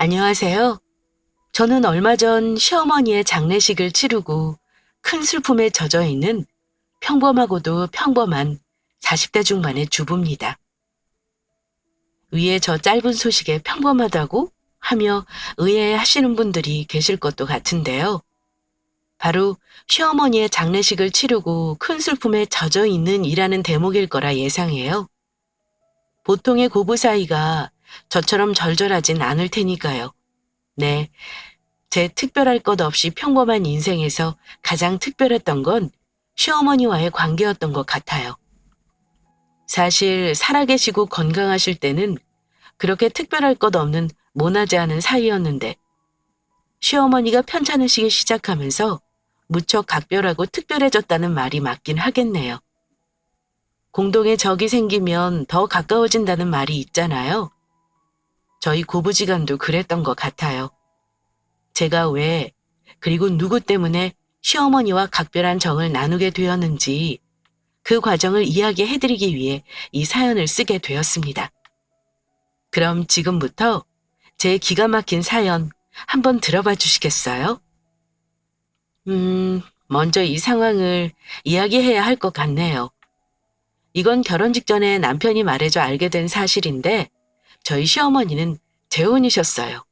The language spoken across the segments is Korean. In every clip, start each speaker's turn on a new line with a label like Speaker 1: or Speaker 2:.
Speaker 1: 안녕하세요. 저는 얼마 전 시어머니의 장례식을 치르고 큰 슬픔에 젖어 있는 평범하고도 평범한 40대 중반의 주부입니다. 위에 저 짧은 소식에 평범하다고 하며 의아해하시는 분들이 계실 것도 같은데요. 바로 시어머니의 장례식을 치르고 큰 슬픔에 젖어 있는 이라는 대목일 거라 예상해요. 보통의 고부 사이가 저처럼 절절하진 않을 테니까요. 네, 제 특별할 것 없이 평범한 인생에서 가장 특별했던 건 시어머니와의 관계였던 것 같아요. 사실 살아계시고 건강하실 때는 그렇게 특별할 것 없는 모나지 않은 사이였는데 시어머니가 편찮으시기 시작하면서 무척 각별하고 특별해졌다는 말이 맞긴 하겠네요. 공동의 적이 생기면 더 가까워진다는 말이 있잖아요. 저희 고부지간도 그랬던 것 같아요. 제가 왜, 그리고 누구 때문에 시어머니와 각별한 정을 나누게 되었는지 그 과정을 이야기해드리기 위해 이 사연을 쓰게 되었습니다. 그럼 지금부터 제 기가 막힌 사연 한번 들어봐 주시겠어요? 먼저 이 상황을 이야기해야 할 것 같네요. 이건 결혼 직전에 남편이 말해줘 알게 된 사실인데 저희 시어머니는 재혼이셨어요.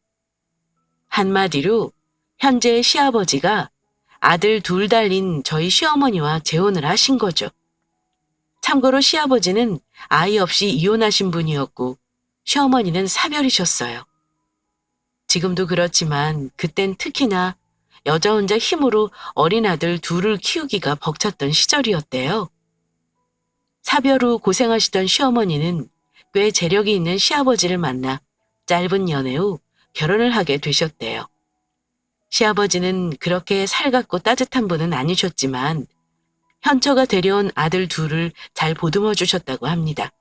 Speaker 1: 한마디로 현재 시아버지가 아들 둘 달린 저희 시어머니와 재혼을 하신 거죠. 참고로 시아버지는 아이 없이 이혼하신 분이었고 시어머니는 사별이셨어요. 지금도 그렇지만 그땐 특히나 여자 혼자 힘으로 어린 아들 둘을 키우기가 벅찼던 시절이었대요. 사별 후 고생하시던 시어머니는 꽤 재력이 있는 시아버지를 만나 짧은 연애 후 결혼을 하게 되셨대요. 시아버지는 그렇게 살갑고 따뜻한 분은 아니셨지만 현처가 데려온 아들 둘을 잘 보듬어 주셨다고 합니다.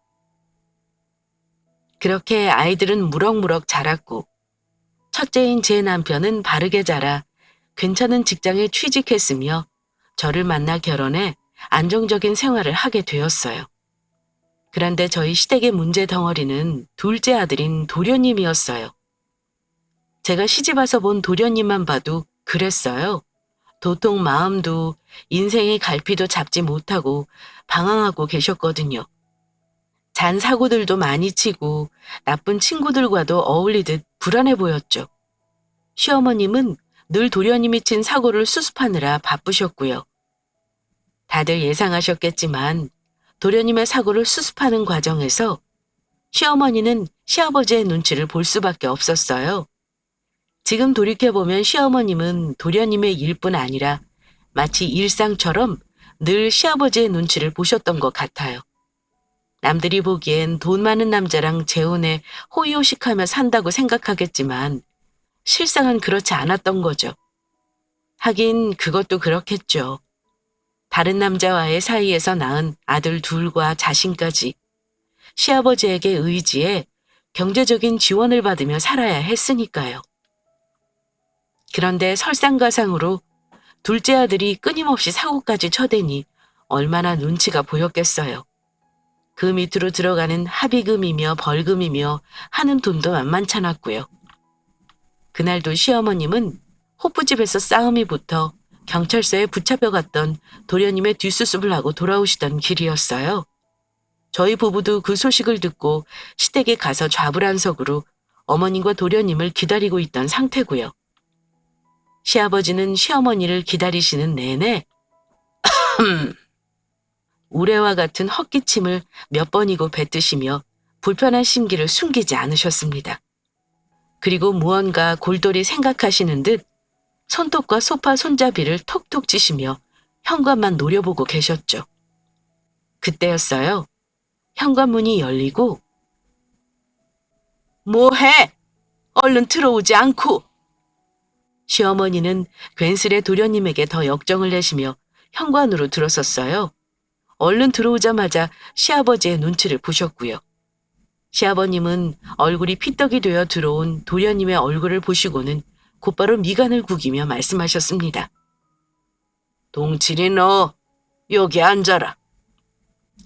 Speaker 1: 그렇게 아이들은 무럭무럭 자랐고 첫째인 제 남편은 바르게 자라 괜찮은 직장에 취직했으며 저를 만나 결혼해 안정적인 생활을 하게 되었어요. 그런데 저희 시댁의 문제 덩어리는 둘째 아들인 도련님이었어요. 제가 시집와서 본 도련님만 봐도 그랬어요. 도통 마음도 인생의 갈피도 잡지 못하고 방황하고 계셨거든요. 잔 사고들도 많이 치고 나쁜 친구들과도 어울리듯 불안해 보였죠. 시어머님은 늘 도련님이 친 사고를 수습하느라 바쁘셨고요. 다들 예상하셨겠지만 도련님의 사고를 수습하는 과정에서 시어머니는 시아버지의 눈치를 볼 수밖에 없었어요. 지금 돌이켜보면 시어머님은 도련님의 일뿐 아니라 마치 일상처럼 늘 시아버지의 눈치를 보셨던 것 같아요. 남들이 보기엔 돈 많은 남자랑 재혼해 호의호식하며 산다고 생각하겠지만 실상은 그렇지 않았던 거죠. 하긴 그것도 그렇겠죠. 다른 남자와의 사이에서 낳은 아들 둘과 자신까지 시아버지에게 의지해 경제적인 지원을 받으며 살아야 했으니까요. 그런데 설상가상으로 둘째 아들이 끊임없이 사고까지 쳐대니 얼마나 눈치가 보였겠어요. 그 밑으로 들어가는 합의금이며 벌금이며 하는 돈도 만만찮았고요. 그날도 시어머님은 호프집에서 싸움이 붙어 경찰서에 붙잡혀갔던 도련님의 뒷수습을 하고 돌아오시던 길이었어요. 저희 부부도 그 소식을 듣고 시댁에 가서 좌불안석으로 어머님과 도련님을 기다리고 있던 상태고요. 시아버지는 시어머니를 기다리시는 내내 우레와 같은 헛기침을 몇 번이고 뱉으시며 불편한 심기를 숨기지 않으셨습니다. 그리고 무언가 골똘히 생각하시는 듯 손톱과 소파 손잡이를 톡톡 치시며 현관만 노려보고 계셨죠. 그때였어요. 현관문이 열리고 뭐해? 얼른 들어오지 않고. 시어머니는 괜스레 도련님에게 더 역정을 내시며 현관으로 들어섰어요. 얼른 들어오자마자 시아버지의 눈치를 보셨고요. 시아버님은 얼굴이 피떡이 되어 들어온 도련님의 얼굴을 보시고는 곧바로 미간을 구기며 말씀하셨습니다. 동칠이 너 여기 앉아라.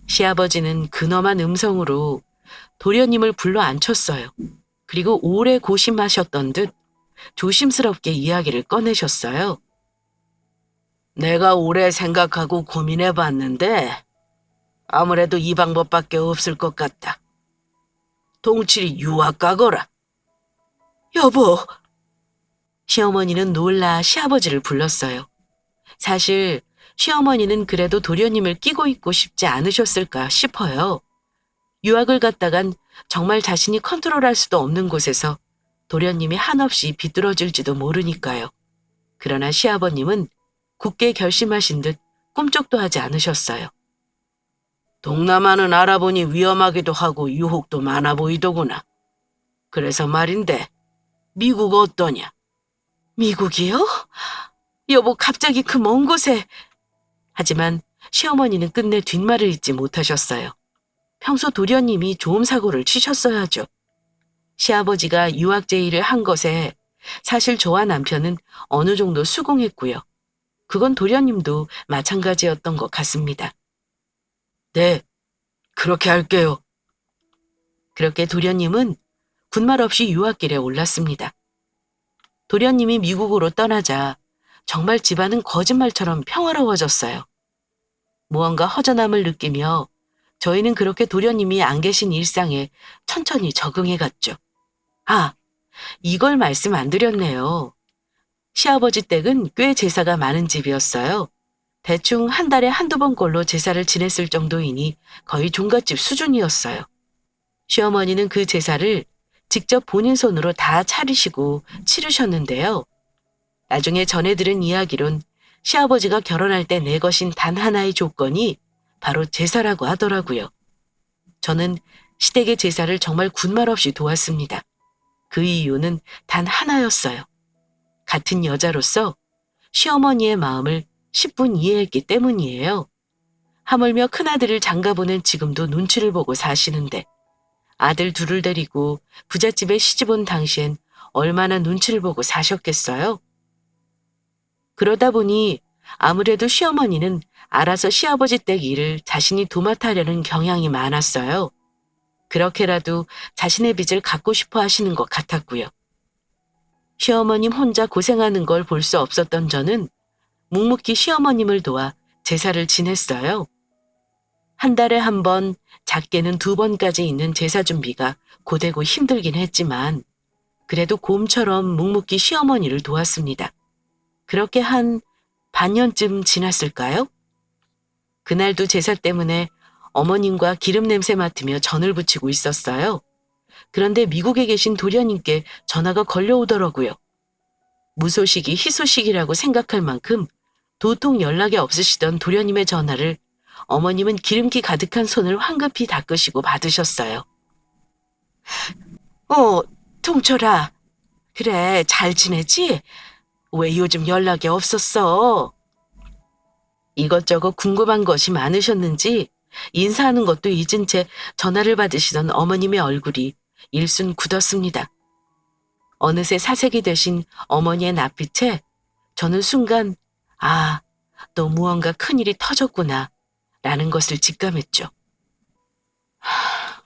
Speaker 1: 시아버지는 근엄한 음성으로 도련님을 불러 앉혔어요. 그리고 오래 고심하셨던 듯 조심스럽게 이야기를 꺼내셨어요. 내가 오래 생각하고 고민해 봤는데 아무래도 이 방법밖에 없을 것 같다. 동칠이 유학 가거라. 여보! 시어머니는 놀라 시아버지를 불렀어요. 사실 시어머니는 그래도 도련님을 끼고 있고 싶지 않으셨을까 싶어요. 유학을 갔다간 정말 자신이 컨트롤할 수도 없는 곳에서 도련님이 한없이 비뚤어질지도 모르니까요. 그러나 시아버님은 굳게 결심하신 듯 꿈쩍도 하지 않으셨어요. 동남아는 알아보니 위험하기도 하고 유혹도 많아 보이더구나. 그래서 말인데 미국 어떠냐? 미국이요? 여보, 갑자기 그 먼 곳에. 하지만 시어머니는 끝내 뒷말을 잇지 못하셨어요. 평소 도련님이 좋은 사고를 치셨어야죠. 시아버지가 유학 제의를 한 것에 사실 저와 남편은 어느 정도 수긍했고요. 그건 도련님도 마찬가지였던 것 같습니다. 네, 그렇게 할게요. 그렇게 도련님은 군말 없이 유학길에 올랐습니다. 도련님이 미국으로 떠나자 정말 집안은 거짓말처럼 평화로워졌어요. 무언가 허전함을 느끼며 저희는 그렇게 도련님이 안 계신 일상에 천천히 적응해 갔죠. 아, 이걸 말씀 안 드렸네요. 시아버지 댁은 꽤 제사가 많은 집이었어요. 대충 한 달에 한두 번꼴로 제사를 지냈을 정도이니 거의 종갓집 수준이었어요. 시어머니는 그 제사를 직접 본인 손으로 다 차리시고 치르셨는데요. 나중에 전해 들은 이야기론 시아버지가 결혼할 때 내것인 단 하나의 조건이 바로 제사라고 하더라고요. 저는 시댁의 제사를 정말 군말 없이 도왔습니다. 그 이유는 단 하나였어요. 같은 여자로서 시어머니의 마음을 10분 이해했기 때문이에요. 하물며 큰아들을 장가보낸 지금도 눈치를 보고 사시는데 아들 둘을 데리고 부잣집에 시집온 당시엔 얼마나 눈치를 보고 사셨겠어요? 그러다 보니 아무래도 시어머니는 알아서 시아버지 댁 일을 자신이 도맡아려는 경향이 많았어요. 그렇게라도 자신의 빚을 갚고 싶어 하시는 것 같았고요. 시어머님 혼자 고생하는 걸 볼 수 없었던 저는 묵묵히 시어머님을 도와 제사를 지냈어요. 한 달에 한 번, 작게는 두 번까지 있는 제사 준비가 고되고 힘들긴 했지만 그래도 곰처럼 묵묵히 시어머니를 도왔습니다. 그렇게 한 반년쯤 지났을까요? 그날도 제사 때문에 어머님과 기름 냄새 맡으며 전을 부치고 있었어요. 그런데 미국에 계신 도련님께 전화가 걸려오더라고요. 무소식이 희소식이라고 생각할 만큼 도통 연락이 없으시던 도련님의 전화를 어머님은 기름기 가득한 손을 황급히 닦으시고 받으셨어요. 동철아. 그래, 잘 지내지? 왜 요즘 연락이 없었어? 이것저것 궁금한 것이 많으셨는지 인사하는 것도 잊은 채 전화를 받으시던 어머님의 얼굴이 일순 굳었습니다. 어느새 사색이 되신 어머니의 낯빛에 저는 순간 아, 또 무언가 큰일이 터졌구나 라는 것을 직감했죠.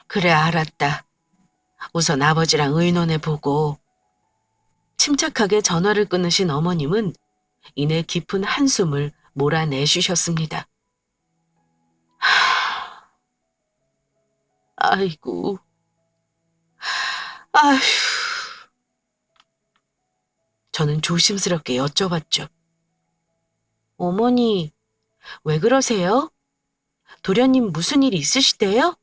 Speaker 1: 그래, 알았다. 우선 아버지랑 의논해보고. 침착하게 전화를 끊으신 어머님은 이내 깊은 한숨을 몰아내쉬셨습니다. 아이고, 아휴. 저는 조심스럽게 여쭤봤죠. 어머니, 왜 그러세요? 도련님 무슨 일 있으시대요?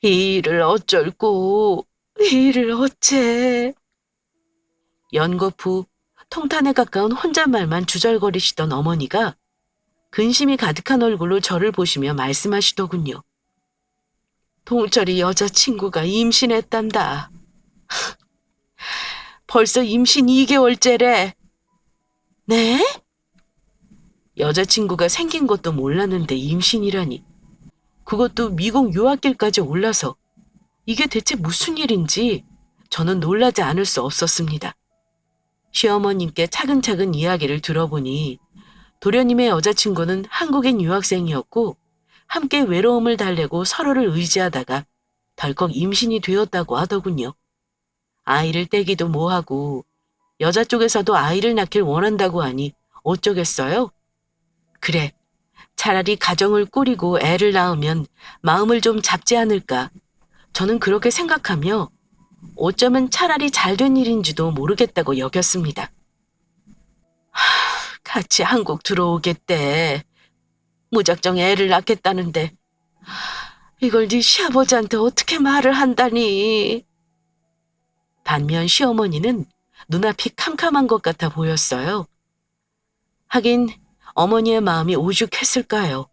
Speaker 1: 이 일을 어쩔고, 이 일을 어째. 연거푸 통탄에 가까운 혼잣말만 주절거리시던 어머니가 근심이 가득한 얼굴로 저를 보시며 말씀하시더군요. 동철이 여자친구가 임신했단다. 벌써 임신 2개월째래. 네? 여자친구가 생긴 것도 몰랐는데 임신이라니. 그것도 미국 유학길까지 올라서 이게 대체 무슨 일인지 저는 놀라지 않을 수 없었습니다. 시어머님께 차근차근 이야기를 들어보니 도련님의 여자친구는 한국인 유학생이었고 함께 외로움을 달래고 서로를 의지하다가 덜컥 임신이 되었다고 하더군요. 아이를 떼기도 뭐하고 여자 쪽에서도 아이를 낳길 원한다고 하니 어쩌겠어요? 그래, 차라리 가정을 꾸리고 애를 낳으면 마음을 좀 잡지 않을까. 저는 그렇게 생각하며 어쩌면 차라리 잘된 일인지도 모르겠다고 여겼습니다. 같이 한국 들어오겠대. 무작정 애를 낳겠다는데 이걸 네 시아버지한테 어떻게 말을 한다니. 반면 시어머니는 눈앞이 캄캄한 것 같아 보였어요. 하긴 어머니의 마음이 오죽했을까요.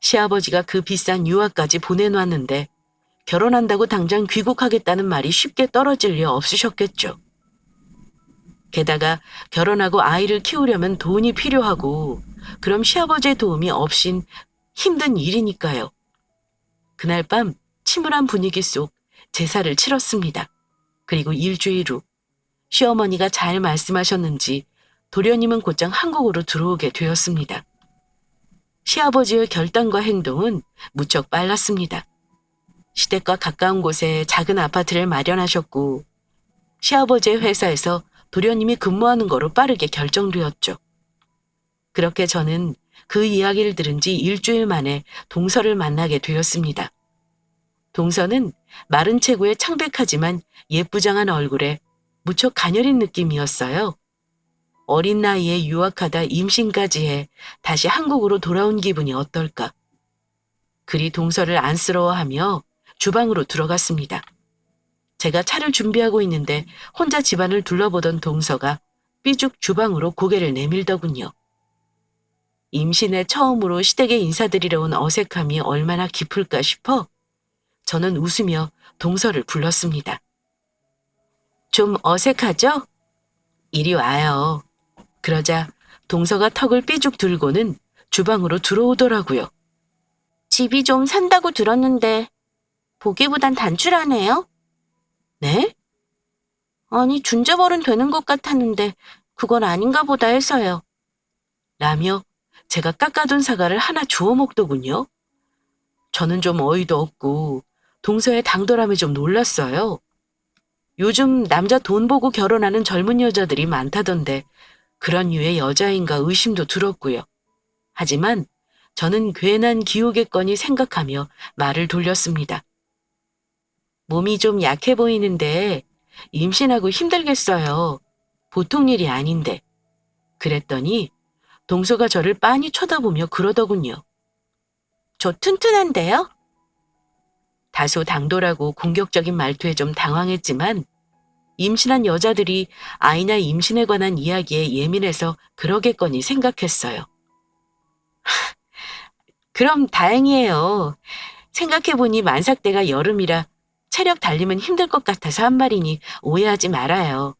Speaker 1: 시아버지가 그 비싼 유학까지 보내놨는데 결혼한다고 당장 귀국하겠다는 말이 쉽게 떨어질 리 없으셨겠죠. 게다가 결혼하고 아이를 키우려면 돈이 필요하고 그럼 시아버지의 도움이 없인 힘든 일이니까요. 그날 밤 침울한 분위기 속 제사를 치렀습니다. 그리고 일주일 후 시어머니가 잘 말씀하셨는지 도련님은 곧장 한국으로 들어오게 되었습니다. 시아버지의 결단과 행동은 무척 빨랐습니다. 시댁과 가까운 곳에 작은 아파트를 마련하셨고 시아버지의 회사에서 도련님이 근무하는 거로 빠르게 결정되었죠. 그렇게 저는 그 이야기를 들은 지 일주일 만에 동서를 만나게 되었습니다. 동서는 마른 체구에 창백하지만 예쁘장한 얼굴에 무척 가녀린 느낌이었어요. 어린 나이에 유학하다 임신까지 해 다시 한국으로 돌아온 기분이 어떨까. 그리 동서를 안쓰러워하며 주방으로 들어갔습니다. 제가 차를 준비하고 있는데 혼자 집안을 둘러보던 동서가 삐죽 주방으로 고개를 내밀더군요. 임신에 처음으로 시댁에 인사드리러 온 어색함이 얼마나 깊을까 싶어 저는 웃으며 동서를 불렀습니다. 좀 어색하죠? 이리 와요. 그러자 동서가 턱을 삐죽 들고는 주방으로 들어오더라고요. 집이 좀 산다고 들었는데 보기보단 단출하네요. 네? 아니, 준재벌은 되는 것 같았는데 그건 아닌가 보다 해서요. 라며 제가 깎아둔 사과를 하나 주워 먹더군요. 저는 좀 어이도 없고 동서의 당돌함에 좀 놀랐어요. 요즘 남자 돈 보고 결혼하는 젊은 여자들이 많다던데 그런 류의 여자인가 의심도 들었고요. 하지만 저는 괜한 기우겠거니 생각하며 말을 돌렸습니다. 몸이 좀 약해 보이는데 임신하고 힘들겠어요. 보통 일이 아닌데. 그랬더니 동서가 저를 빤히 쳐다보며 그러더군요. 저 튼튼한데요? 다소 당돌하고 공격적인 말투에 좀 당황했지만 임신한 여자들이 아이나 임신에 관한 이야기에 예민해서 그러겠거니 생각했어요. 그럼 다행이에요. 생각해보니 만삭때가 여름이라 체력 달리면 힘들 것 같아서 한 말이니 오해하지 말아요.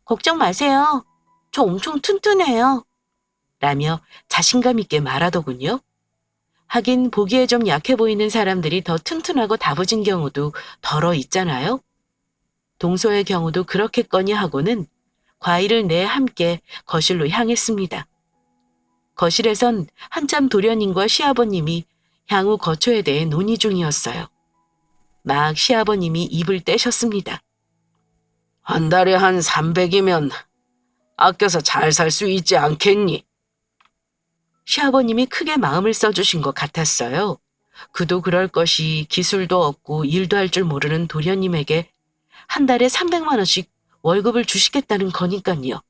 Speaker 1: 걱정 마세요. 저 엄청 튼튼해요. 라며 자신감 있게 말하더군요. 하긴 보기에 좀 약해 보이는 사람들이 더 튼튼하고 다부진 경우도 덜어 있잖아요. 동서의 경우도 그렇겠거니 하고는 과일을 내 함께 거실로 향했습니다. 거실에선 한참 도련님과 시아버님이 향후 거처에 대해 논의 중이었어요. 막 시아버님이 입을 떼셨습니다. 한 달에 한 300이면 아껴서 잘 살 수 있지 않겠니? 시아버님이 크게 마음을 써주신 것 같았어요. 그도 그럴 것이 기술도 없고 일도 할 줄 모르는 도련님에게 한 달에 300만 원씩 월급을 주시겠다는 거니까요.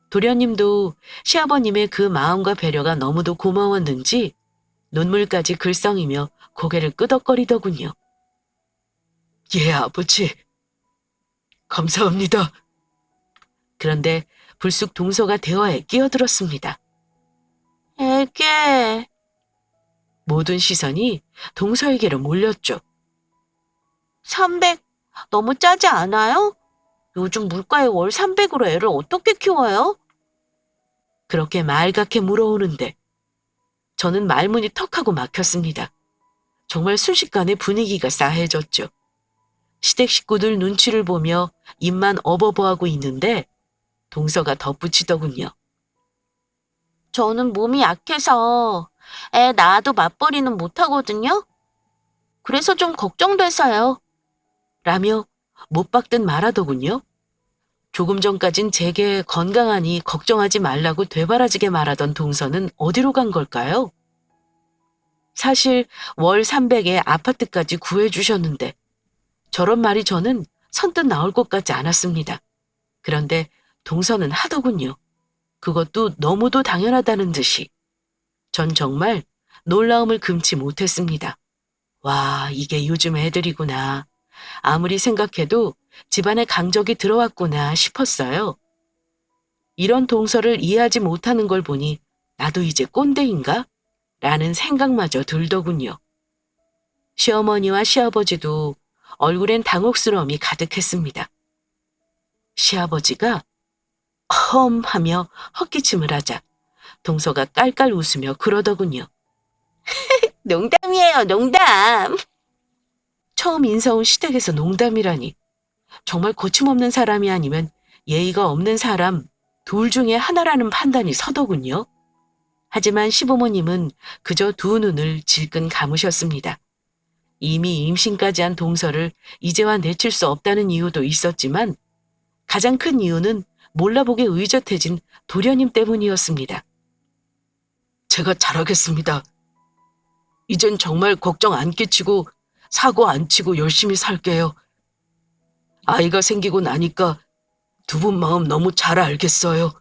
Speaker 1: 도련님도 시아버님의 그 마음과 배려가 너무도 고마웠는지 눈물까지 글썽이며 고개를 끄덕거리더군요. 예, 아버지. 감사합니다. 그런데 불쑥 동서가 대화에 끼어들었습니다. 애게. 모든 시선이 동서에게로 몰렸죠. 300 너무 짜지 않아요? 요즘 물가에 월 300으로 애를 어떻게 키워요? 그렇게 말갛게 물어오는데 저는 말문이 턱하고 막혔습니다. 정말 순식간에 분위기가 싸해졌죠. 시댁 식구들 눈치를 보며 입만 어버버하고 있는데 동서가 덧붙이더군요. 저는 몸이 약해서 애 낳아도 맞벌이는 못하거든요. 그래서 좀 걱정돼서요. 라며 못 박듯 말하더군요. 조금 전까진 제게 건강하니 걱정하지 말라고 되바라지게 말하던 동서는 어디로 간 걸까요? 사실 월 300에 아파트까지 구해주셨는데 저런 말이 저는 선뜻 나올 것 같지 않았습니다. 그런데 동서는 하더군요. 그것도 너무도 당연하다는 듯이. 전 정말 놀라움을 금치 못했습니다. 와, 이게 요즘 애들이구나. 아무리 생각해도 집안에 강적이 들어왔구나 싶었어요. 이런 동서를 이해하지 못하는 걸 보니 나도 이제 꼰대인가? 라는 생각마저 들더군요. 시어머니와 시아버지도 얼굴엔 당혹스러움이 가득했습니다. 시아버지가 험 하며 헛기침을 하자 동서가 깔깔 웃으며 그러더군요. 농담이에요, 농담. 처음 인사 온 시댁에서 농담이라니. 정말 거침없는 사람이 아니면 예의가 없는 사람 둘 중에 하나라는 판단이 서더군요. 하지만 시부모님은 그저 두 눈을 질끈 감으셨습니다. 이미 임신까지 한 동서를 이제와 내칠 수 없다는 이유도 있었지만 가장 큰 이유는 몰라보게 의젓해진 도련님 때문이었습니다. 제가 잘하겠습니다. 이젠 정말 걱정 안 끼치고 사고 안 치고 열심히 살게요. 아이가 생기고 나니까 두 분 마음 너무 잘 알겠어요.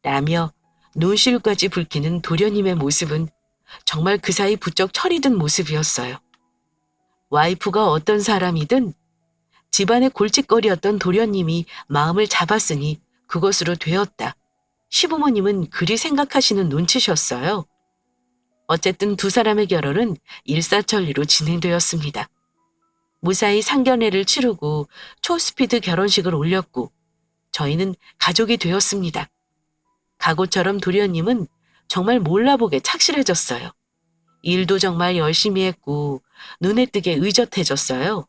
Speaker 1: 라며 눈시울까지 붉히는 도련님의 모습은 정말 그 사이 부쩍 철이 든 모습이었어요. 와이프가 어떤 사람이든 집안의 골칫거리였던 도련님이 마음을 잡았으니 그것으로 되었다. 시부모님은 그리 생각하시는 눈치셨어요. 어쨌든 두 사람의 결혼은 일사천리로 진행되었습니다. 무사히 상견례를 치르고 초스피드 결혼식을 올렸고 저희는 가족이 되었습니다. 각오처럼 도련님은 정말 몰라보게 착실해졌어요. 일도 정말 열심히 했고 눈에 띄게 의젓해졌어요.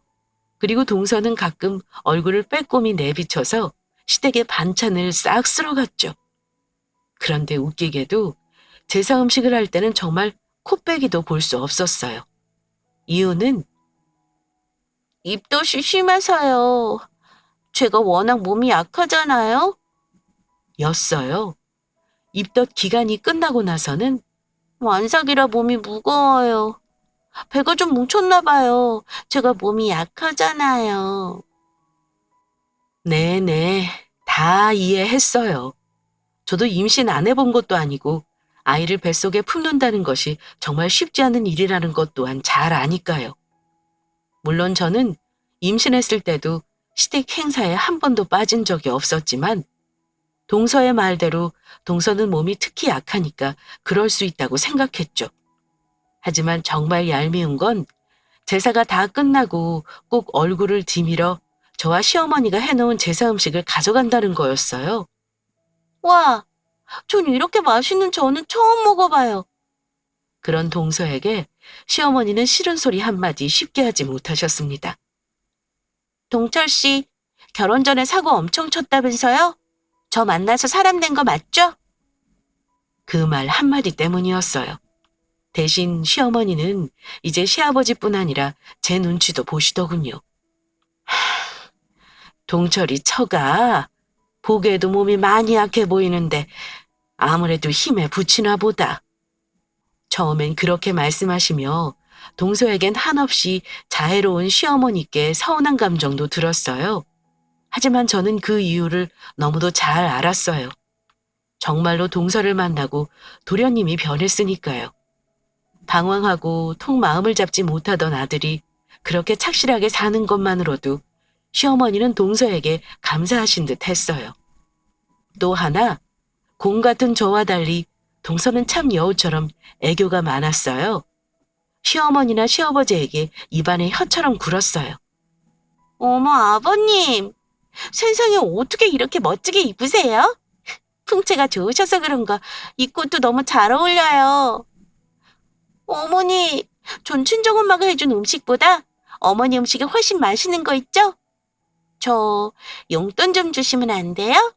Speaker 1: 그리고 동서는 가끔 얼굴을 빼꼼히 내비쳐서 시댁의 반찬을 싹 쓸어갔죠. 그런데 웃기게도 제사 음식을 할 때는 정말 코빼기도 볼 수 없었어요. 이유는 입덧이 심해서요. 제가 워낙 몸이 약하잖아요. 였어요. 입덧 기간이 끝나고 나서는 완삭이라 몸이 무거워요. 배가 좀 뭉쳤나 봐요. 제가 몸이 약하잖아요. 네네, 다 이해했어요. 저도 임신 안 해본 것도 아니고 아이를 뱃속에 품는다는 것이 정말 쉽지 않은 일이라는 것 또한 잘 아니까요. 물론 저는 임신했을 때도 시댁 행사에 한 번도 빠진 적이 없었지만 동서의 말대로 동서는 몸이 특히 약하니까 그럴 수 있다고 생각했죠. 하지만 정말 얄미운 건 제사가 다 끝나고 꼭 얼굴을 디밀어 저와 시어머니가 해놓은 제사 음식을 가져간다는 거였어요. 와, 전 이렇게 맛있는 전은 처음 먹어봐요. 그런 동서에게 시어머니는 싫은 소리 한마디 쉽게 하지 못하셨습니다. 동철 씨, 결혼 전에 사고 엄청 쳤다면서요? 저 만나서 사람 된 거 맞죠? 그 말 한마디 때문이었어요. 대신 시어머니는 이제 시아버지뿐 아니라 제 눈치도 보시더군요. 동철이 처가 보기에도 몸이 많이 약해 보이는데 아무래도 힘에 부치나 보다. 처음엔 그렇게 말씀하시며 동서에겐 한없이 자애로운 시어머니께 서운한 감정도 들었어요. 하지만 저는 그 이유를 너무도 잘 알았어요. 정말로 동서를 만나고 도련님이 변했으니까요. 방황하고 통 마음을 잡지 못하던 아들이 그렇게 착실하게 사는 것만으로도 시어머니는 동서에게 감사하신 듯 했어요. 또 하나, 공 같은 저와 달리 동서는 참 여우처럼 애교가 많았어요. 시어머니나 시아버지에게 입안에 혀처럼 굴었어요. 어머, 아버님, 세상에 어떻게 이렇게 멋지게 입으세요? 풍채가 좋으셔서 그런가 이 꽃도 너무 잘 어울려요. 어머니, 전 친정엄마가 해준 음식보다 어머니 음식이 훨씬 맛있는 거 있죠? 저 용돈 좀 주시면 안 돼요?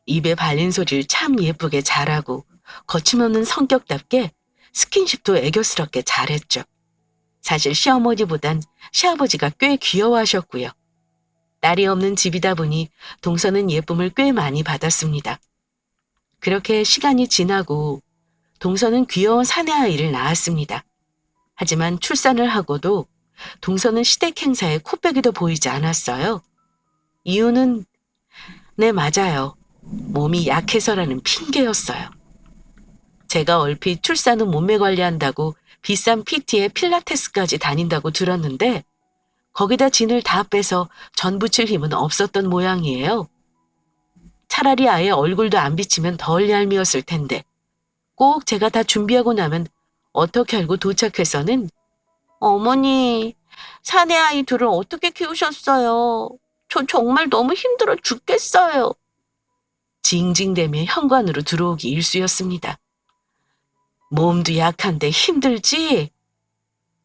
Speaker 1: 입에 발린 소리를 참 예쁘게 잘하고 거침없는 성격답게 스킨십도 애교스럽게 잘했죠. 사실 시어머니보단 시아버지가 꽤 귀여워하셨고요. 딸이 없는 집이다 보니 동서는 예쁨을 꽤 많이 받았습니다. 그렇게 시간이 지나고 동서는 귀여운 사내아이를 낳았습니다. 하지만 출산을 하고도 동서는 시댁 행사에 코빼기도 보이지 않았어요. 이유는 네, 맞아요. 몸이 약해서라는 핑계였어요. 제가 얼핏 출산 후 몸매 관리한다고 비싼 PT에 필라테스까지 다닌다고 들었는데 거기다 진을 다 빼서 전 부칠 힘은 없었던 모양이에요. 차라리 아예 얼굴도 안 비치면 덜 얄미웠을 텐데 꼭 제가 다 준비하고 나면 어떻게 알고 도착해서는 어머니, 사내 아이 둘을 어떻게 키우셨어요? 전 정말 너무 힘들어 죽겠어요. 징징대며 현관으로 들어오기 일쑤였습니다. 몸도 약한데 힘들지?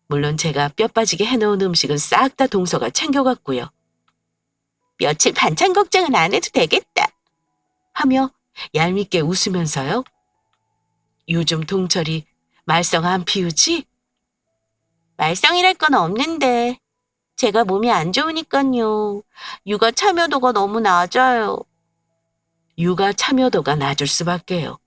Speaker 1: 물론 제가 뼈 빠지게 해놓은 음식은 싹 다 동서가 챙겨갔고요. 며칠 반찬 걱정은 안 해도 되겠다. 하며 얄밉게 웃으면서요. 요즘 동철이 말썽 안 피우지? 말썽이랄 건 없는데 제가 몸이 안 좋으니까요. 육아 참여도가 너무 낮아요. 육아 참여도가 낮을 수밖에요.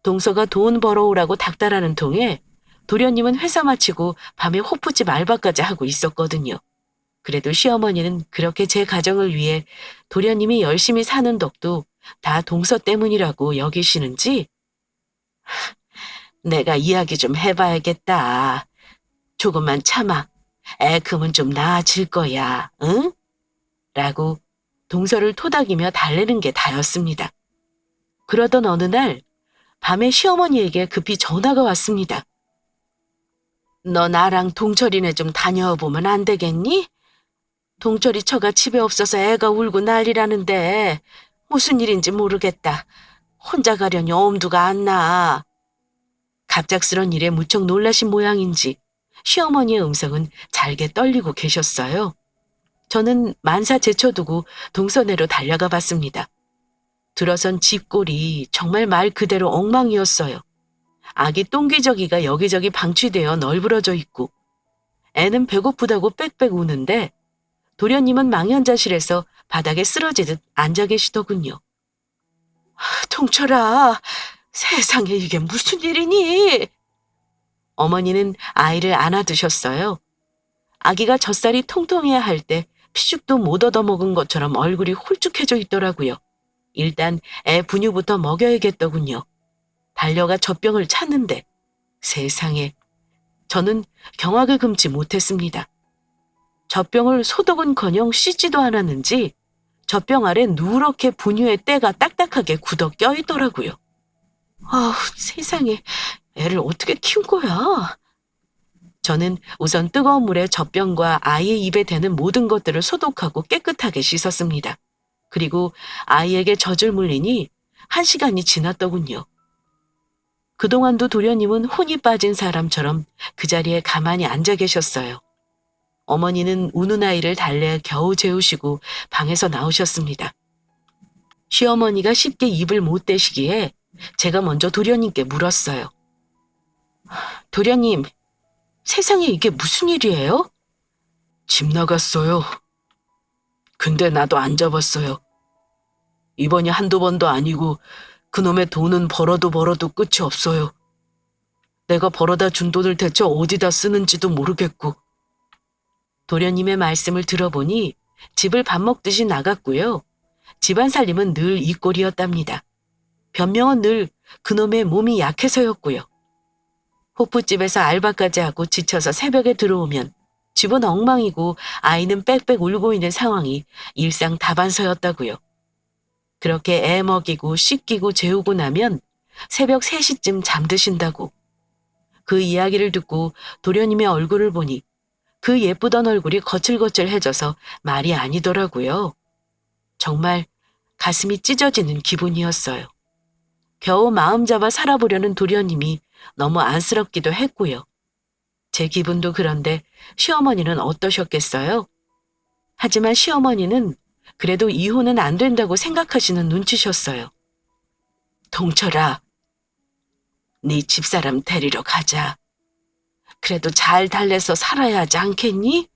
Speaker 1: 동서가 돈 벌어오라고 닥달하는 통에 도련님은 회사 마치고 밤에 호프집 알바까지 하고 있었거든요. 그래도 시어머니는 그렇게 제 가정을 위해 도련님이 열심히 사는 덕도 다 동서 때문이라고 여기시는지 내가 이야기 좀 해봐야겠다. 조금만 참아. 애 금은 좀 나아질 거야. 응? 라고 동서를 토닥이며 달래는 게 다였습니다. 그러던 어느 날 밤에 시어머니에게 급히 전화가 왔습니다. 너 나랑 동철이네 좀 다녀와 보면 안 되겠니? 동철이 처가 집에 없어서 애가 울고 난리라는데 무슨 일인지 모르겠다. 혼자 가려니 엄두가 안 나. 갑작스런 일에 무척 놀라신 모양인지 시어머니의 음성은 잘게 떨리고 계셨어요. 저는 만사 제쳐두고 동서내로 달려가 봤습니다. 들어선 집골이 정말 말 그대로 엉망이었어요. 아기 똥기저귀가 여기저기 방치되어 널브러져 있고 애는 배고프다고 빽빽 우는데 도련님은 망연자실해서 바닥에 쓰러지듯 앉아 계시더군요. 동철아, 세상에 이게 무슨 일이니? 어머니는 아이를 안아두셨어요. 아기가 젖살이 통통해야 할 때 피죽도 못 얻어먹은 것처럼 얼굴이 홀쭉해져 있더라고요. 일단 애 분유부터 먹여야겠더군요. 달려가 젖병을 찾는데 세상에 저는 경악을 금치 못했습니다. 젖병을 소독은커녕 씻지도 않았는지 젖병 아래 누렇게 분유의 때가 딱딱하게 굳어 껴있더라고요. 아우, 세상에 애를 어떻게 키운 거야? 저는 우선 뜨거운 물에 젖병과 아이의 입에 대는 모든 것들을 소독하고 깨끗하게 씻었습니다. 그리고 아이에게 젖을 물리니 1시간이 지났더군요. 그동안도 도련님은 혼이 빠진 사람처럼 그 자리에 가만히 앉아 계셨어요. 어머니는 우는 아이를 달래 겨우 재우시고 방에서 나오셨습니다. 시어머니가 쉽게 입을 못 대시기에 제가 먼저 도련님께 물었어요. 도련님, 세상에 이게 무슨 일이에요? 집 나갔어요. 근데 나도 안 잡았어요. 이번이 한두 번도 아니고 그놈의 돈은 벌어도 끝이 없어요. 내가 벌어다 준 돈을 대체 어디다 쓰는지도 모르겠고. 도련님의 말씀을 들어보니 집을 밥 먹듯이 나갔고요. 집안 살림은 늘 이 꼴이었답니다. 변명은 늘 그놈의 몸이 약해서였고요. 호프집에서 알바까지 하고 지쳐서 새벽에 들어오면 집은 엉망이고 아이는 빽빽 울고 있는 상황이 일상 다반서였다고요. 그렇게 애 먹이고 씻기고 재우고 나면 새벽 3시쯤 잠드신다고. 그 이야기를 듣고 도련님의 얼굴을 보니 그 예쁘던 얼굴이 거칠거칠해져서 말이 아니더라고요. 정말 가슴이 찢어지는 기분이었어요. 겨우 마음 잡아 살아보려는 도련님이 너무 안쓰럽기도 했고요. 제 기분도 그런데 시어머니는 어떠셨겠어요? 하지만 시어머니는 그래도 이혼은 안 된다고 생각하시는 눈치셨어요. 동철아, 네 집사람 데리러 가자. 그래도 잘 달래서 살아야 하지 않겠니?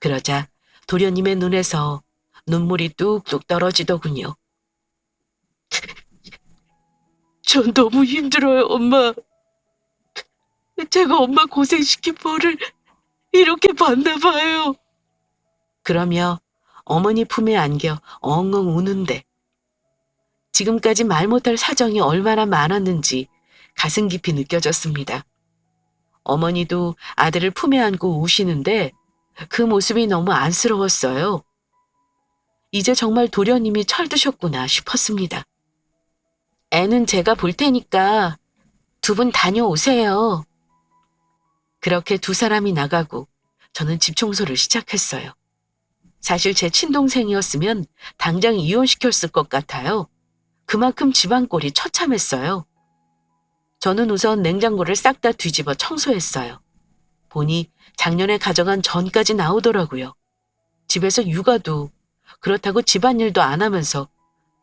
Speaker 1: 그러자 도련님의 눈에서 눈물이 뚝뚝 떨어지더군요. 전 너무 힘들어요, 엄마. 제가 엄마 고생시킨 벌을 이렇게 받나 봐요. 그러며 어머니 품에 안겨 엉엉 우는데 지금까지 말 못할 사정이 얼마나 많았는지 가슴 깊이 느껴졌습니다. 어머니도 아들을 품에 안고 우시는데 그 모습이 너무 안쓰러웠어요. 이제 정말 도련님이 철드셨구나 싶었습니다. 애는 제가 볼 테니까 두 분 다녀오세요. 그렇게 두 사람이 나가고 저는 집 청소를 시작했어요. 사실 제 친동생이었으면 당장 이혼시켰을 것 같아요. 그만큼 집안 꼴이 처참했어요. 저는 우선 냉장고를 싹 다 뒤집어 청소했어요. 보니 작년에 가져간 전까지 나오더라고요. 집에서 육아도 그렇다고 집안일도 안 하면서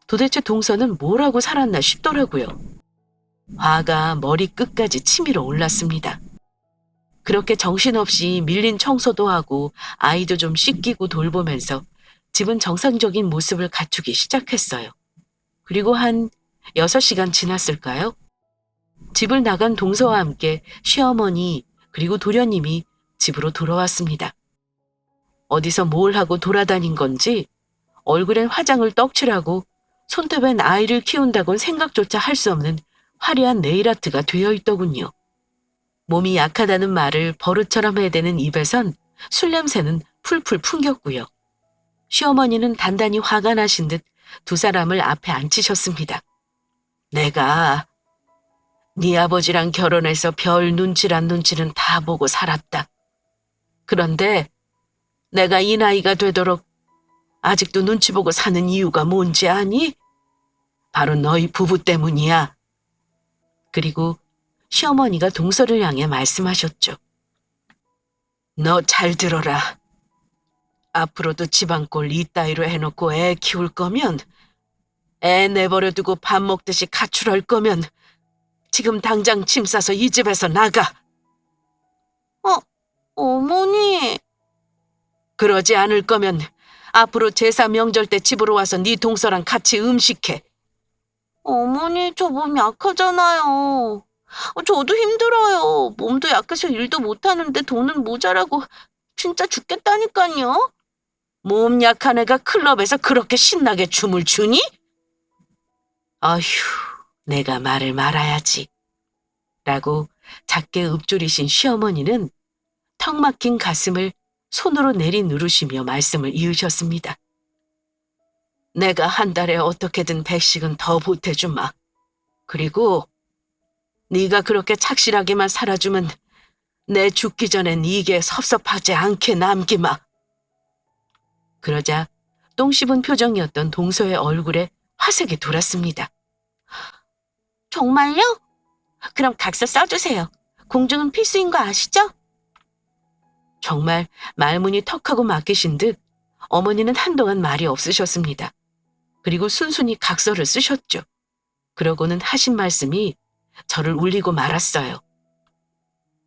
Speaker 1: 도대체 동서는 뭘 하고 살았나 싶더라고요. 화가 머리 끝까지 치밀어 올랐습니다. 그렇게 정신없이 밀린 청소도 하고 아이도 좀 씻기고 돌보면서 집은 정상적인 모습을 갖추기 시작했어요. 그리고 한 6시간 지났을까요? 집을 나간 동서와 함께 시어머니 그리고 도련님이 집으로 돌아왔습니다. 어디서 뭘 하고 돌아다닌 건지 얼굴엔 화장을 떡칠하고 손톱엔 아이를 키운다곤 생각조차 할 수 없는 화려한 네일아트가 되어 있더군요. 몸이 약하다는 말을 버릇처럼 해대는 입에선 술 냄새는 풀풀 풍겼고요. 시어머니는 단단히 화가 나신 듯 두 사람을 앞에 앉히셨습니다. 내가 네 아버지랑 결혼해서 별 눈치란 눈치는 다 보고 살았다. 그런데 내가 이 나이가 되도록 아직도 눈치 보고 사는 이유가 뭔지 아니? 바로 너희 부부 때문이야. 그리고 시어머니가 동서를 향해 말씀하셨죠. 너 잘 들어라. 앞으로도 집안꼴 이따위로 해놓고 애 키울 거면, 애 내버려 두고 밥 먹듯이 가출할 거면 지금 당장 짐 싸서 이 집에서 나가. 어머니. 그러지 않을 거면 앞으로 제사 명절 때 집으로 와서 네 동서랑 같이 음식해. 어머니, 저 몸 약하잖아요. 저도 힘들어요. 몸도 약해서 일도 못하는데 돈은 모자라고 진짜 죽겠다니까요. 몸 약한 애가 클럽에서 그렇게 신나게 춤을 추니? 어휴, 내가 말을 말아야지. 라고 작게 읊조리신 시어머니는 턱 막힌 가슴을 손으로 내리누르시며 말씀을 이으셨습니다. 내가 한 달에 어떻게든 100씩은 더 보태주마. 그리고 네가 그렇게 착실하게만 살아주면 내 죽기 전엔 이게 섭섭하지 않게 남기마. 그러자 똥 씹은 표정이었던 동서의 얼굴에 화색이 돌았습니다. 정말요? 그럼 각서 써주세요. 공증은 필수인 거 아시죠? 정말 말문이 턱하고 막히신 듯 어머니는 한동안 말이 없으셨습니다. 그리고 순순히 각서를 쓰셨죠. 그러고는 하신 말씀이 저를 울리고 말았어요.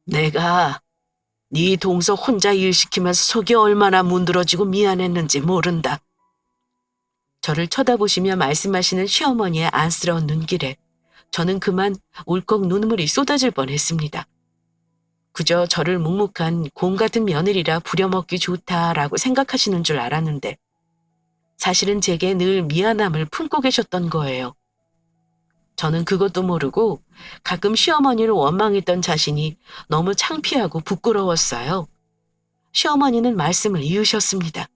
Speaker 1: 내가 네 동서 혼자 일 시키면서 속이 얼마나 문드러지고 미안했는지 모른다. 저를 쳐다보시며 말씀하시는 시어머니의 안쓰러운 눈길에 저는 그만 울컥 눈물이 쏟아질 뻔했습니다. 그저 저를 묵묵한 곰 같은 며느리라 부려먹기 좋다라고 생각하시는 줄 알았는데 사실은 제게 늘 미안함을 품고 계셨던 거예요. 저는 그것도 모르고 가끔 시어머니를 원망했던 자신이 너무 창피하고 부끄러웠어요. 시어머니는 말씀을 이으셨습니다.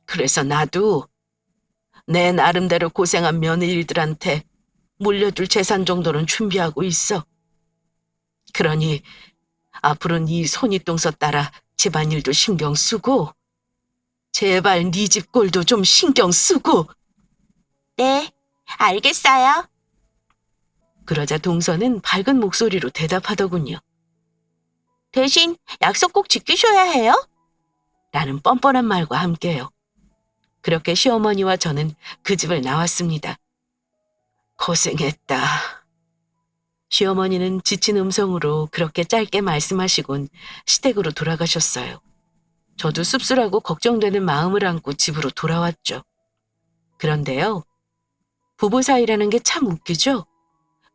Speaker 1: 그래서 나도 내 나름대로 고생한 며느리들한테 물려줄 재산 정도는 준비하고 있어. 그러니 앞으로 네 손윗동서 따라 집안일도 신경 쓰고 제발 네 집 꼴도 좀 신경 쓰고. 네, 알겠어요. 그러자 동서는 밝은 목소리로 대답하더군요. 대신 약속 꼭 지키셔야 해요. 라는 뻔뻔한 말과 함께요. 그렇게 시어머니와 저는 그 집을 나왔습니다. 고생했다. 시어머니는 지친 음성으로 그렇게 짧게 말씀하시곤 시댁으로 돌아가셨어요. 저도 씁쓸하고 걱정되는 마음을 안고 집으로 돌아왔죠. 그런데요, 부부 사이라는 게 참 웃기죠?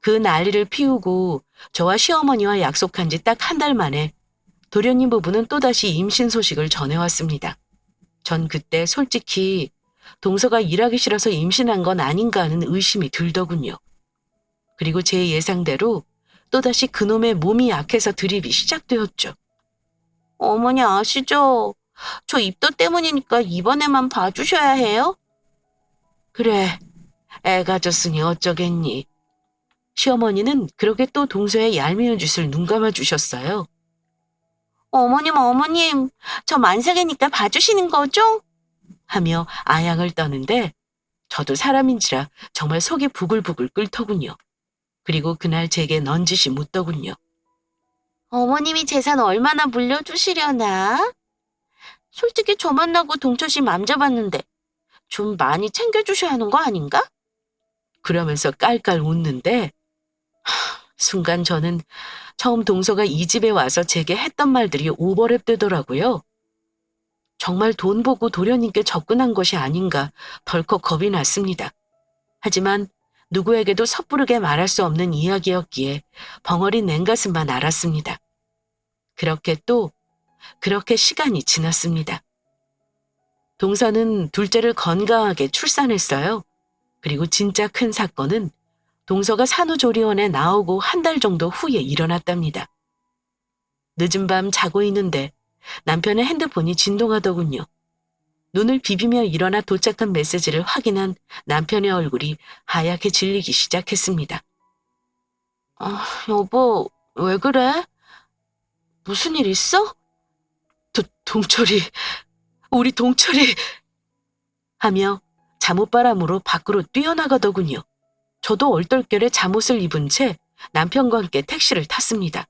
Speaker 1: 그 난리를 피우고 저와 시어머니와 약속한 지 딱 한 달 만에 도련님 부부는 또다시 임신 소식을 전해왔습니다. 전 그때 솔직히 동서가 일하기 싫어서 임신한 건 아닌가 하는 의심이 들더군요. 그리고 제 예상대로 또다시 그놈의 몸이 약해서 드립이 시작되었죠. 어머니 아시죠? 저 입덧 때문이니까 이번에만 봐주셔야 해요? 그래, 애 가졌으니 어쩌겠니. 시어머니는 그렇게 또 동서의 얄미운 짓을 눈감아 주셨어요. 어머님, 저 만삭이니까 봐주시는 거죠? 하며 아양을 떠는데 저도 사람인지라 정말 속이 부글부글 끓더군요. 그리고 그날 제게 넌지시 묻더군요. 어머님이 재산 얼마나 물려주시려나? 솔직히 저 만나고 동철 씨 맘 잡았는데 좀 많이 챙겨주셔야 하는 거 아닌가? 그러면서 깔깔 웃는데 순간 저는 처음 동서가 이 집에 와서 제게 했던 말들이 오버랩 되더라고요. 정말 돈 보고 도련님께 접근한 것이 아닌가 덜컥 겁이 났습니다. 하지만 누구에게도 섣부르게 말할 수 없는 이야기였기에 벙어리 냉가슴만 알았습니다. 그렇게 시간이 지났습니다. 동서는 둘째를 건강하게 출산했어요. 그리고 진짜 큰 사건은 동서가 산후조리원에 나오고 한 달 정도 후에 일어났답니다. 늦은 밤 자고 있는데 남편의 핸드폰이 진동하더군요. 눈을 비비며 일어나 도착한 메시지를 확인한 남편의 얼굴이 하얗게 질리기 시작했습니다. 여보, 왜 그래? 무슨 일 있어? 동철이, 우리 동철이 하며 잠옷바람으로 밖으로 뛰어나가더군요. 저도 얼떨결에 잠옷을 입은 채 남편과 함께 택시를 탔습니다.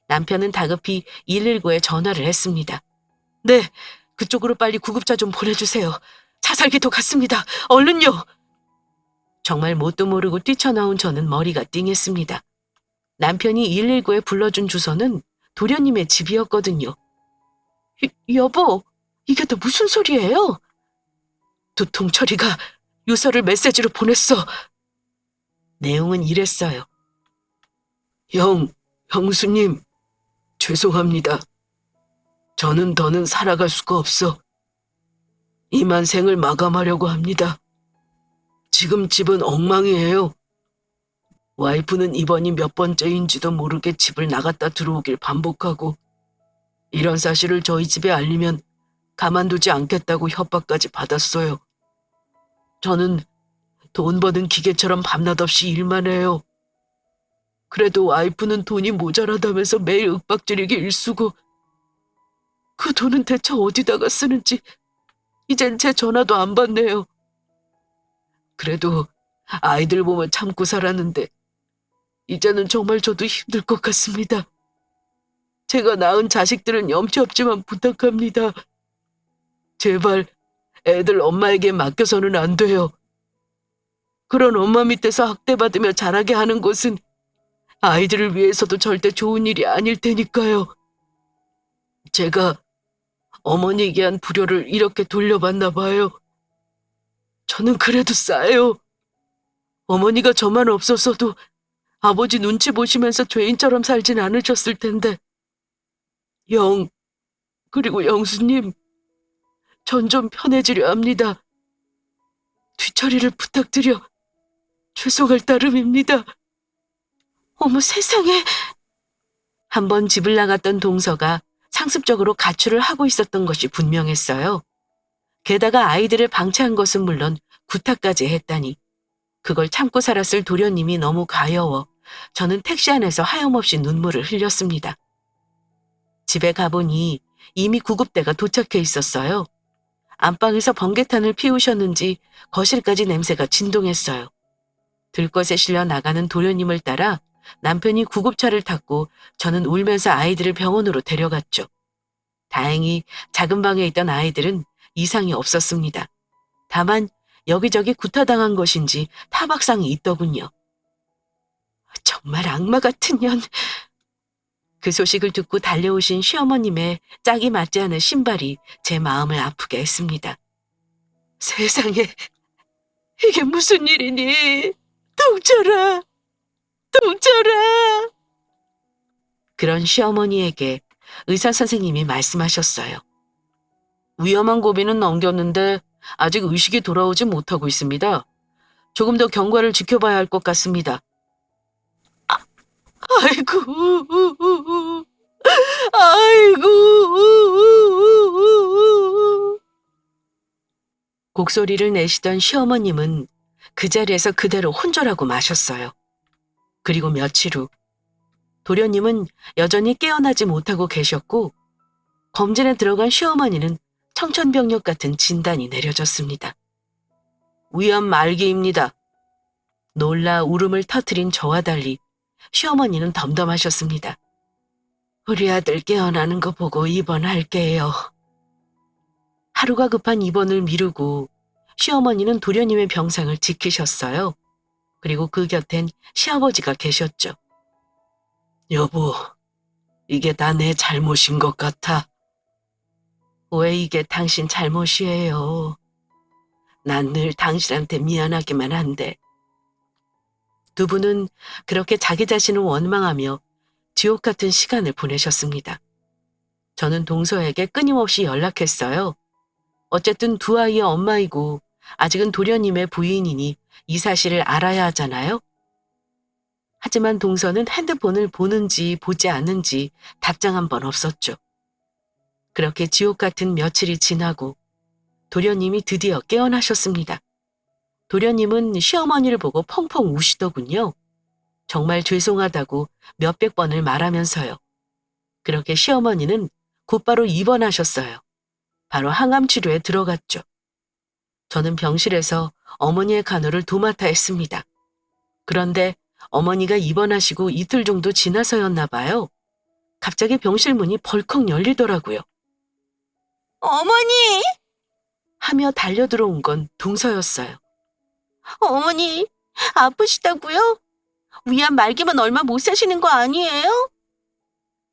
Speaker 1: 남편은 다급히 119에 전화를 했습니다. 네, 그쪽으로 빨리 구급차 좀 보내주세요. 자살기도 같습니다. 얼른요. 정말 뭣도 모르고 뛰쳐나온 저는 머리가 띵했습니다. 남편이 119에 불러준 주소는 도련님의 집이었거든요. 여보, 이게 또 무슨 소리예요? 동철이가 유서를 메시지로 보냈어. 내용은 이랬어요. 형수님, 죄송합니다. 저는 더는 살아갈 수가 없어. 이만 생을 마감하려고 합니다. 지금 집은 엉망이에요. 와이프는 이번이 몇 번째인지도 모르게 집을 나갔다 들어오길 반복하고 이런 사실을 저희 집에 알리면 가만두지 않겠다고 협박까지 받았어요. 저는 돈 버는 기계처럼 밤낮 없이 일만 해요. 그래도 와이프는 돈이 모자라다면서 매일 윽박지르기 일쑤고 그 돈은 대체 어디다가 쓰는지 이젠 제 전화도 안 받네요. 그래도 아이들 보면 참고 살았는데 이제는 정말 저도 힘들 것 같습니다. 제가 낳은 자식들은 염치 없지만 부탁합니다. 제발 애들 엄마에게 맡겨서는 안 돼요. 그런 엄마 밑에서 학대받으며 자라게 하는 것은 아이들을 위해서도 절대 좋은 일이 아닐 테니까요. 제가 어머니에게 한 불효를 이렇게 돌려받나 봐요. 저는 그래도 싸요. 어머니가 저만 없었어도 아버지 눈치 보시면서 죄인처럼 살진 않으셨을 텐데. 그리고 영수님, 전 좀 편해지려 합니다. 뒤처리를 부탁드려 죄송할 따름입니다. 어머 세상에. 한번 집을 나갔던 동서가 상습적으로 가출을 하고 있었던 것이 분명했어요. 게다가 아이들을 방치한 것은 물론 구타까지 했다니. 그걸 참고 살았을 도련님이 너무 가여워 저는 택시 안에서 하염없이 눈물을 흘렸습니다. 집에 가보니 이미 구급대가 도착해 있었어요. 안방에서 번개탄을 피우셨는지 거실까지 냄새가 진동했어요. 들것에 실려 나가는 도련님을 따라 남편이 구급차를 탔고 저는 울면서 아이들을 병원으로 데려갔죠. 다행히 작은 방에 있던 아이들은 이상이 없었습니다. 다만 여기저기 구타당한 것인지 타박상이 있더군요. 정말 악마 같은 년. 그 소식을 듣고 달려오신 시어머님의 짝이 맞지 않은 신발이 제 마음을 아프게 했습니다. 세상에, 이게 무슨 일이니? 동철아, 동철아. 그런 시어머니에게 의사 선생님이 말씀하셨어요. 위험한 고비는 넘겼는데 아직 의식이 돌아오지 못하고 있습니다. 조금 더 경과를 지켜봐야 할 것 같습니다. 아이고, 아이고. 곡소리를 내시던 시어머님은 그 자리에서 그대로 혼절하고 마셨어요. 그리고 며칠 후 도련님은 여전히 깨어나지 못하고 계셨고 검진에 들어간 시어머니는 청천벽력 같은 진단이 내려졌습니다. 위암 말기입니다. 놀라 울음을 터뜨린 저와 달리 시어머니는 덤덤하셨습니다. 우리 아들 깨어나는 거 보고 입원할게요. 하루가 급한 입원을 미루고 시어머니는 도련님의 병상을 지키셨어요. 그리고 그 곁엔 시아버지가 계셨죠. 여보, 이게 다 내 잘못인 것 같아. 왜 이게 당신 잘못이에요? 난 늘 당신한테 미안하기만 한데. 두 분은 그렇게 자기 자신을 원망하며 지옥 같은 시간을 보내셨습니다. 저는 동서에게 끊임없이 연락했어요. 어쨌든 두 아이의 엄마이고 아직은 도련님의 부인이니 이 사실을 알아야 하잖아요. 하지만 동서는 핸드폰을 보는지 보지 않는지 답장 한 번 없었죠. 그렇게 지옥 같은 며칠이 지나고 도련님이 드디어 깨어나셨습니다. 도련님은 시어머니를 보고 펑펑 우시더군요. 정말 죄송하다고 몇백 번을 말하면서요. 그렇게 시어머니는 곧바로 입원하셨어요. 바로 항암 치료에 들어갔죠. 저는 병실에서 어머니의 간호를 도맡아 했습니다. 그런데 어머니가 입원하시고 이틀 정도 지나서였나 봐요. 갑자기 병실 문이 벌컥 열리더라고요. 어머니! 하며 달려들어온 건 동서였어요. 어머니, 아프시다고요? 위암 말기만 얼마 못 사시는 거 아니에요?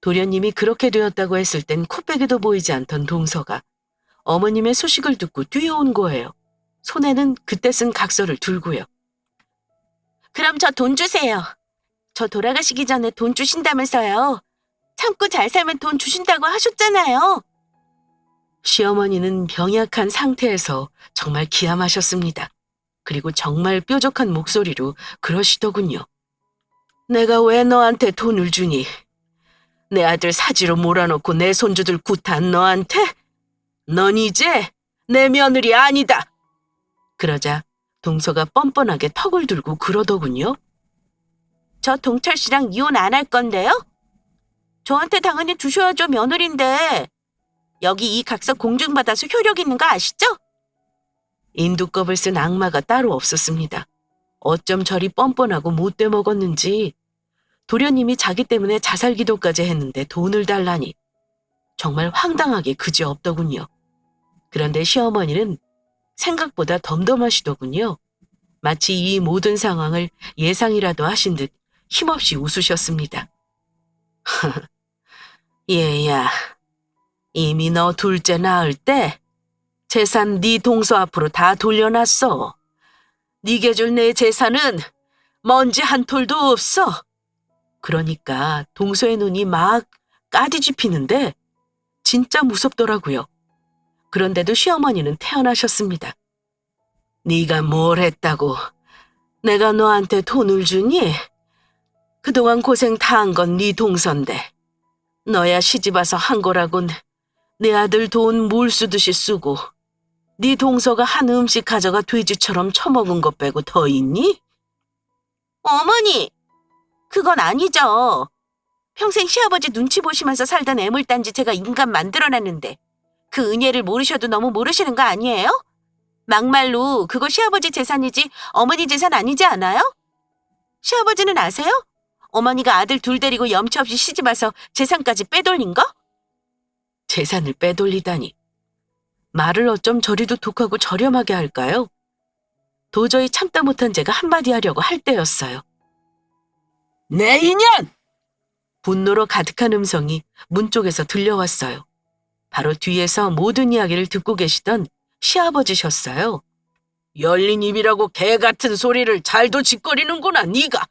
Speaker 1: 도련님이 그렇게 되었다고 했을 땐 코빼기도 보이지 않던 동서가 어머님의 소식을 듣고 뛰어온 거예요. 손에는 그때 쓴 각서를 들고요. 그럼 저 돈 주세요. 저 돌아가시기 전에 돈 주신다면서요. 참고 잘 살면 돈 주신다고 하셨잖아요. 시어머니는 병약한 상태에서 정말 기함하셨습니다. 그리고 정말 뾰족한 목소리로 그러시더군요. 내가 왜 너한테 돈을 주니? 내 아들 사지로 몰아놓고 내 손주들 구탄 너한테? 넌 이제 내 며느리 아니다. 그러자 동서가 뻔뻔하게 턱을 들고 그러더군요. 저 동철 씨랑 이혼 안 할 건데요? 저한테 당연히 주셔야죠, 며느리인데. 여기 이 각서 공증받아서 효력 있는 거 아시죠? 인두껍을 쓴 악마가 따로 없었습니다. 어쩜 저리 뻔뻔하고 못돼 먹었는지 도련님이 자기 때문에 자살 기도까지 했는데 돈을 달라니 정말 황당하게 그지없더군요. 그런데 시어머니는 생각보다 덤덤하시더군요. 마치 이 모든 상황을 예상이라도 하신 듯 힘없이 웃으셨습니다. 얘야, 이미 너 둘째 낳을 때 재산 네 동서 앞으로 다 돌려놨어. 네게 줄 내 재산은 먼지 한 톨도 없어. 그러니까 동서의 눈이 막 까디집히는데 진짜 무섭더라고요. 그런데도 시어머니는 태어나셨습니다. 네가 뭘 했다고 내가 너한테 돈을 주니? 그동안 고생 다 한 건 네 동서인데 너야 시집와서 한 거라곤 내 아들 돈 물 쓰듯이 쓰고 네 동서가 한 음식 가져가 돼지처럼 처먹은 것 빼고 더 있니? 어머니, 그건 아니죠. 평생 시아버지 눈치 보시면서 살던 애물단지 제가 인간 만들어놨는데 그 은혜를 모르셔도 너무 모르시는 거 아니에요? 막말로 그거 시아버지 재산이지 어머니 재산 아니지 않아요? 시아버지는 아세요? 어머니가 아들 둘 데리고 염치 없이 시집와서 재산까지 빼돌린 거? 재산을 빼돌리다니. 말을 어쩜 저리도 독하고 저렴하게 할까요? 도저히 참다 못한 제가 한마디 하려고 할 때였어요. 내 인연! 분노로 가득한 음성이 문 쪽에서 들려왔어요. 바로 뒤에서 모든 이야기를 듣고 계시던 시아버지셨어요. 열린 입이라고 개 같은 소리를 잘도 짓거리는구나, 네가.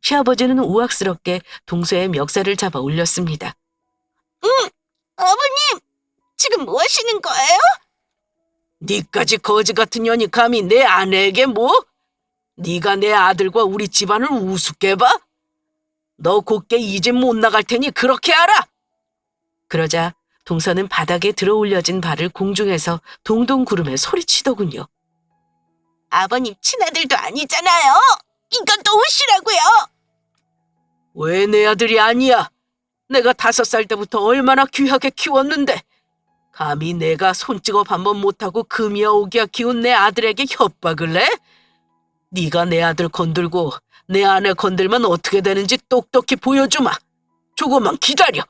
Speaker 1: 시아버지는 우악스럽게 동서의 멱살을 잡아 올렸습니다. 응, 아버님, 지금 뭐 하시는 거예요? 니까지 거지 같은 년이 감히 내 아내에게 뭐? 네가 내 아들과 우리 집안을 우습게 봐? 너 곧게 이 집 못 나갈 테니 그렇게 알아! 그러자 동서는 바닥에 들어 올려진 발을 공중에서 동동 구르며 소리치더군요. 아버님 친아들도 아니잖아요. 이건 놓으시라고요. 왜 내 아들이 아니야? 내가 5살 때부터 얼마나 귀하게 키웠는데 감히 내가 손찌검 한번 못하고 금이야 오기야 키운 내 아들에게 협박을 해? 네가 내 아들 건들고 내 아내 건들면 어떻게 되는지 똑똑히 보여주마. 조금만 기다려.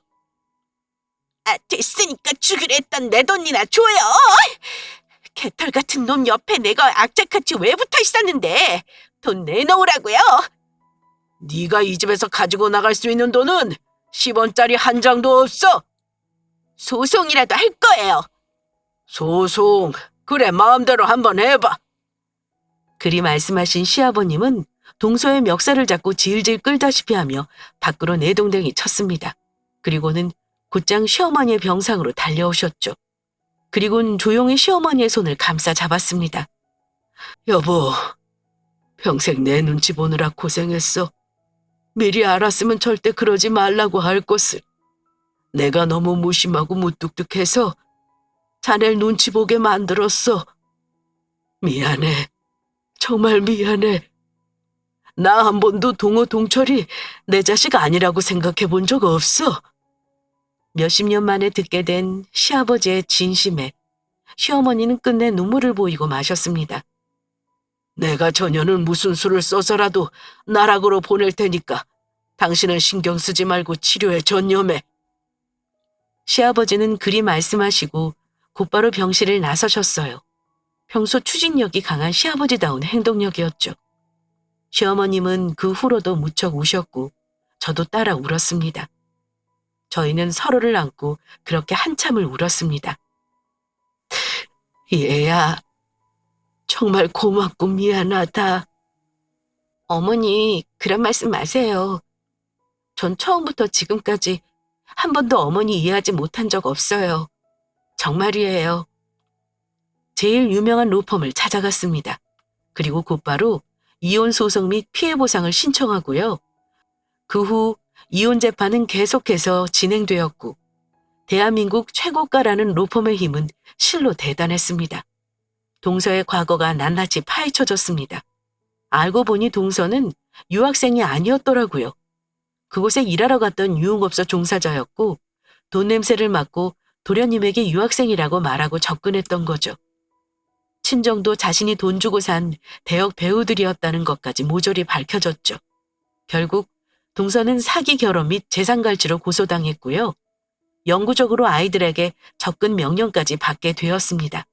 Speaker 1: 아, 됐으니까 주기로 했던 내 돈이나 줘요. 개털 같은 놈 옆에 내가 악착같이 왜 붙어 있었는데 돈 내놓으라고요. 네가 이 집에서 가지고 나갈 수 있는 돈은 10원짜리 한 장도 없어. 소송이라도 할 거예요. 소송? 그래, 마음대로 한번 해봐. 그리 말씀하신 시아버님은 동서의 멱살을 잡고 질질 끌다시피 하며 밖으로 내동댕이 쳤습니다. 그리고는 곧장 시어머니의 병상으로 달려오셨죠. 그리고는 조용히 시어머니의 손을 감싸 잡았습니다. 여보, 평생 내 눈치 보느라 고생했어. 미리 알았으면 절대 그러지 말라고 할 것을. 내가 너무 무심하고 무뚝뚝해서 자넬 눈치 보게 만들었어. 미안해. 정말 미안해. 나 한 번도 동호 동철이 내 자식 아니라고 생각해 본 적 없어. 몇십 년 만에 듣게 된 시아버지의 진심에 시어머니는 끝내 눈물을 보이고 마셨습니다. 내가 저년을 무슨 수를 써서라도 나락으로 보낼 테니까 당신은 신경 쓰지 말고 치료에 전념해. 시아버지는 그리 말씀하시고 곧바로 병실을 나서셨어요. 평소 추진력이 강한 시아버지다운 행동력이었죠. 시어머님은 그 후로도 무척 우셨고 저도 따라 울었습니다. 저희는 서로를 안고 그렇게 한참을 울었습니다. 얘야, 정말 고맙고 미안하다. 어머니, 그런 말씀 마세요. 전 처음부터 지금까지 한 번도 어머니 이해하지 못한 적 없어요. 정말이에요. 제일 유명한 로펌을 찾아갔습니다. 그리고 곧바로 이혼 소송 및 피해 보상을 신청하고요. 그 후 이혼 재판은 계속해서 진행되었고 대한민국 최고가라는 로펌의 힘은 실로 대단했습니다. 동서의 과거가 낱낱이 파헤쳐졌습니다. 알고 보니 동서는 유학생이 아니었더라고요. 그곳에 일하러 갔던 유흥업소 종사자였고 돈 냄새를 맡고 도련님에게 유학생이라고 말하고 접근했던 거죠. 친정도 자신이 돈 주고 산 대역 배우들이었다는 것까지 모조리 밝혀졌죠. 결국 동서는 사기 결혼 및 재산갈취로 고소당했고요. 영구적으로 아이들에게 접근 명령까지 받게 되었습니다.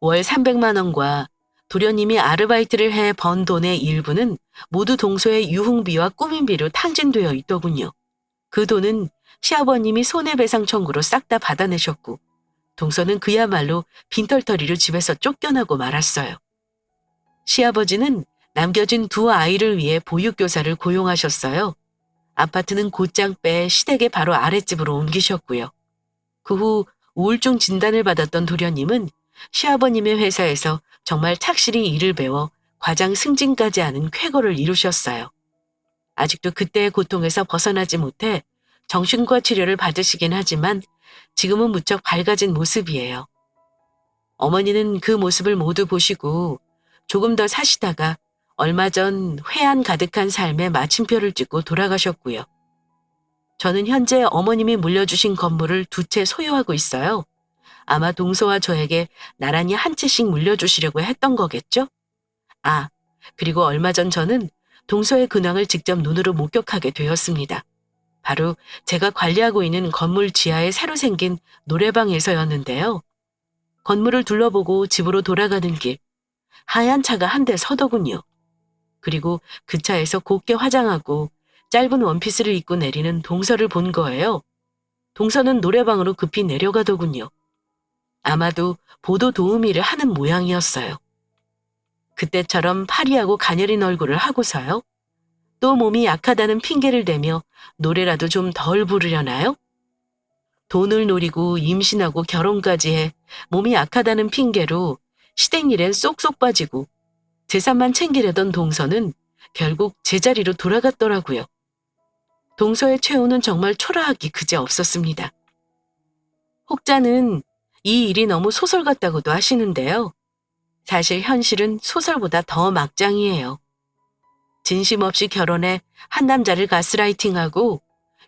Speaker 1: 월 300만 원과 도련님이 아르바이트를 해 번 돈의 일부는 모두 동서의 유흥비와 꾸민비로 탕진되어 있더군요. 그 돈은 시아버님이 손해배상 청구로 싹 다 받아내셨고 동서는 그야말로 빈털터리로 집에서 쫓겨나고 말았어요. 시아버지는 남겨진 2 아이를 위해 보육교사를 고용하셨어요. 아파트는 곧장 빼 시댁의 바로 아랫집으로 옮기셨고요. 그 후 우울증 진단을 받았던 도련님은 시아버님의 회사에서 정말 착실히 일을 배워 과장 승진까지 하는 쾌거를 이루셨어요. 아직도 그때의 고통에서 벗어나지 못해 정신과 치료를 받으시긴 하지만 지금은 무척 밝아진 모습이에요. 어머니는 그 모습을 모두 보시고 조금 더 사시다가 얼마 전 회한 가득한 삶에 마침표를 찍고 돌아가셨고요. 저는 현재 어머님이 물려주신 건물을 2채 소유하고 있어요. 아마 동서와 저에게 나란히 한 채씩 물려주시려고 했던 거겠죠? 아, 그리고 얼마 전 저는 동서의 근황을 직접 눈으로 목격하게 되었습니다. 바로 제가 관리하고 있는 건물 지하에 새로 생긴 노래방에서였는데요. 건물을 둘러보고 집으로 돌아가는 길, 하얀 차가 한 대 서더군요. 그리고 그 차에서 곱게 화장하고 짧은 원피스를 입고 내리는 동서를 본 거예요. 동서는 노래방으로 급히 내려가더군요. 아마도 보도 도우미를 하는 모양이었어요. 그때처럼 파리하고 가녀린 얼굴을 하고서요. 또 몸이 약하다는 핑계를 대며 노래라도 좀 덜 부르려나요? 돈을 노리고 임신하고 결혼까지 해 몸이 약하다는 핑계로 시댁일엔 쏙쏙 빠지고 재산만 챙기려던 동서는 결국 제자리로 돌아갔더라고요. 동서의 최후는 정말 초라하기 그지없었습니다. 혹자는 이 일이 너무 소설 같다고도 하시는데요. 사실 현실은 소설보다 더 막장이에요. 진심 없이 결혼해 한 남자를 가스라이팅하고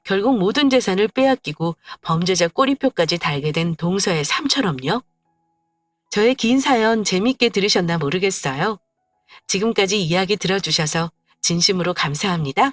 Speaker 1: 결국 모든 재산을 빼앗기고 범죄자 꼬리표까지 달게 된 동서의 삶처럼요. 저의 긴 사연 재밌게 들으셨나 모르겠어요. 지금까지 이야기 들어주셔서 진심으로 감사합니다.